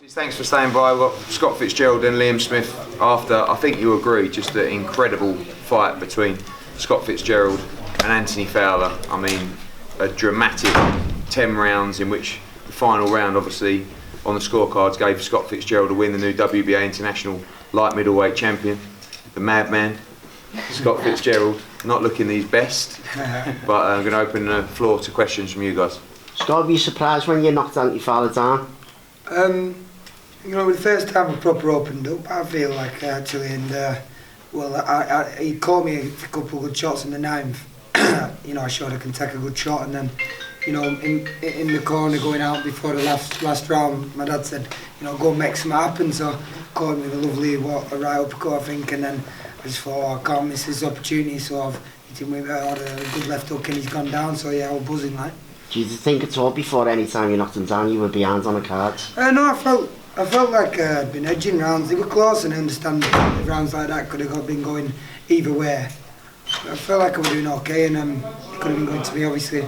Thanks for staying by. We've got Scott Fitzgerald and Liam Smith after, I think you agree, just an incredible fight between Scott Fitzgerald and Anthony Fowler. I mean, a dramatic 10 rounds in which the final round, obviously, on the scorecards gave Scott Fitzgerald a win, the new WBA International Light Middleweight Champion, the madman, Scott Fitzgerald, not looking his best, but I'm going to open the floor to questions from you guys. Scott, were you surprised when you knocked Anthony Fowler down? You know, the first time I proper opened up, I feel like actually, and he caught me a couple of good shots in the ninth. You know, I showed I can take a good shot, and then, you know, in the corner going out before the last round, my dad said, you know, go and make something happen. So caught me with a lovely a right uppercut, I think, and then I just thought, oh, I can't miss this opportunity. So I've hit him with a good left hook, and he's gone down. So yeah, I was buzzing like. Did you think at all before any time you knocked him down you were behind on the cards? No, I felt like I'd been edging rounds. They were close, and I understand that rounds like that could have been going either way. I felt like I was doing okay, and it could have been going to me, obviously,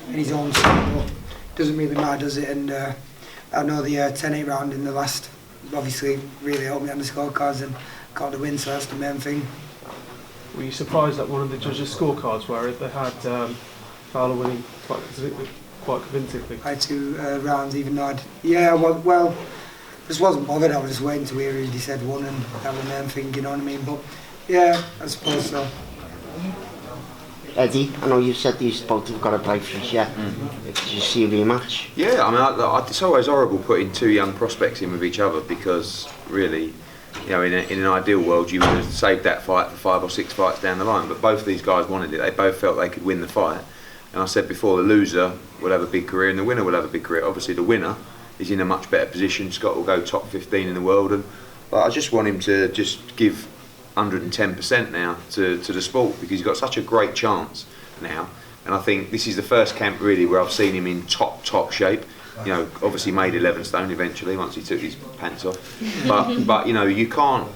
in his own style, but it doesn't really matter, does it? And I know the 10-8 round in the last, obviously, really helped me on the scorecards and got the win, so that's the main thing. Were you surprised at one of the judges' scorecards where they had Fowler winning quite convincingly? By 2 rounds, even though well, just wasn't bothered. I was just waiting to hear who he said won, and that was the main thing, you know what I mean? But yeah, I suppose so. Eddie, I know you said these both have got a bright future. Did you see a rematch? Yeah, I mean, it's always horrible putting 2 young prospects in with each other, because really, you know, in an ideal world you would have saved that fight for 5 or 6 fights down the line, but both of these guys wanted it. They both felt they could win the fight, and I said before, the loser will have a big career and the winner will have a big career. Obviously the winner is in a much better position. Scott will go top 15 in the world, but I just want him to just give 110% now to the sport, because he's got such a great chance now, and I think this is the first camp really where I've seen him in top shape. You know, obviously made 11 stone eventually once he took his pants off, but you know, you can't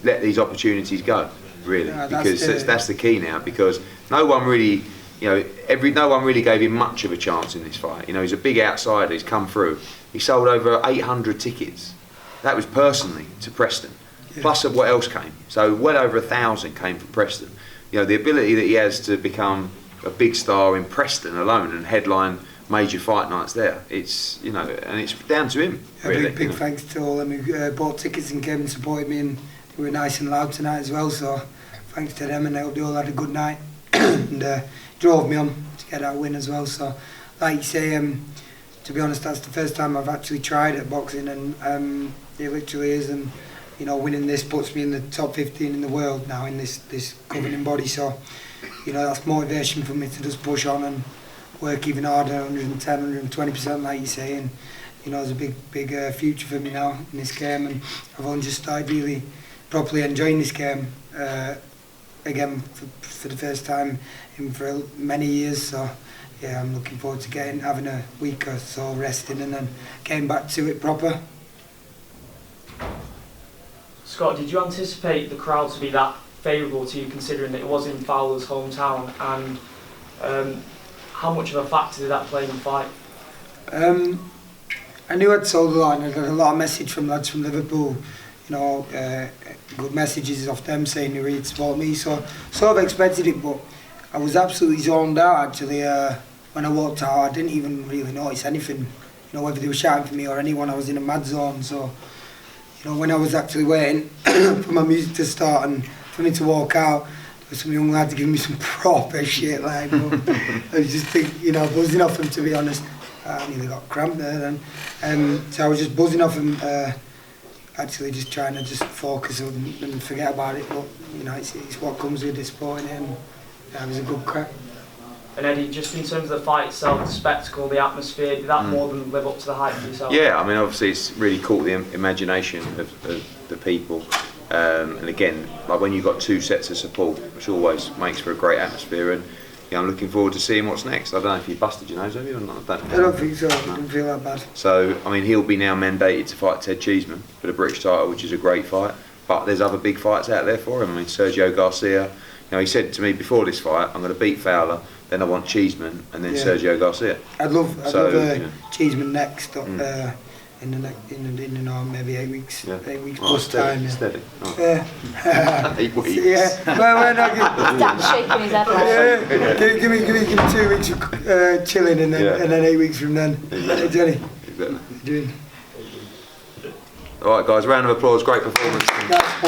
let these opportunities go really, because that's the key now, because no one really, you know, no one really gave him much of a chance in this fight. You know, he's a big outsider, he's come through. He sold over 800 tickets. That was personally to Preston, plus of what else came. So well over 1,000 came from Preston. You know, the ability that he has to become a big star in Preston alone and headline major fight nights there, it's, you know, and it's down to him. Really, big thanks to all them who bought tickets and came and supported me, and they were nice and loud tonight as well, so thanks to them, and I hope they all had a good night. And drove me on to get that win as well. So like you say, to be honest, that's the first time I've actually tried at boxing, and it literally is, and you know, winning this puts me in the top 15 in the world now in this governing body, so you know, that's motivation for me to just push on and work even harder, 110, 120% like you say, and you know, there's a big future for me now in this game, and I've only just started really properly enjoying this game again for the first time in for many years, so yeah, I'm looking forward to having a week or so resting and then getting back to it proper. Scott, did you anticipate the crowd to be that favourable to you, considering that it was in Fowler's hometown, and how much of a factor did that play in the fight? I knew I'd sold a lot, and I got a lot of message from lads from Liverpool, you know, good messages off them saying they really support me, so sort of expected it, but I was absolutely zoned out actually. When I walked out, I didn't even really notice anything, you know, whether they were shouting for me or anyone. I was in a mad zone, so you know, when I was actually waiting for my music to start and for me to walk out, there was some young lads giving me some proper shit, like, you know, I was just you know, buzzing off them, to be honest. I nearly got cramped there then, so I was just buzzing off them, actually just trying to just focus and forget about it, but you know, it's what comes with this sport, and it was a good crack. And Eddie, just in terms of the fight itself, the spectacle, the atmosphere, did that more than live up to the hype for yourself? Yeah, I mean, obviously it's really caught the imagination of the people, and again, like when you've got 2 sets of support, which always makes for a great atmosphere, and you know, I'm looking forward to seeing what's next. I don't know if you busted your nose, have you, or not? I don't think so. I didn't feel that bad. So, I mean, he'll be now mandated to fight Ted Cheeseman for the British title, which is a great fight, but there's other big fights out there for him. I mean, Sergio Garcia, you know, he said to me before this fight, I'm going to beat Fowler, then I want Cheeseman, and then Sergio Garcia. I'd love Cheeseman next. in the next, maybe 8 weeks, Yeah. 8 weeks Oh, plus steady, time. Yeah. steady. Oh. Yeah. 8 weeks. Yeah. Well, we're not good. Dad's shaking his head like Yeah. Give me 2 weeks of chilling and then Yeah. and then 8 weeks from then. Exactly. Jenny, Exactly. doing. All right, guys. Round of applause. Great performance. That's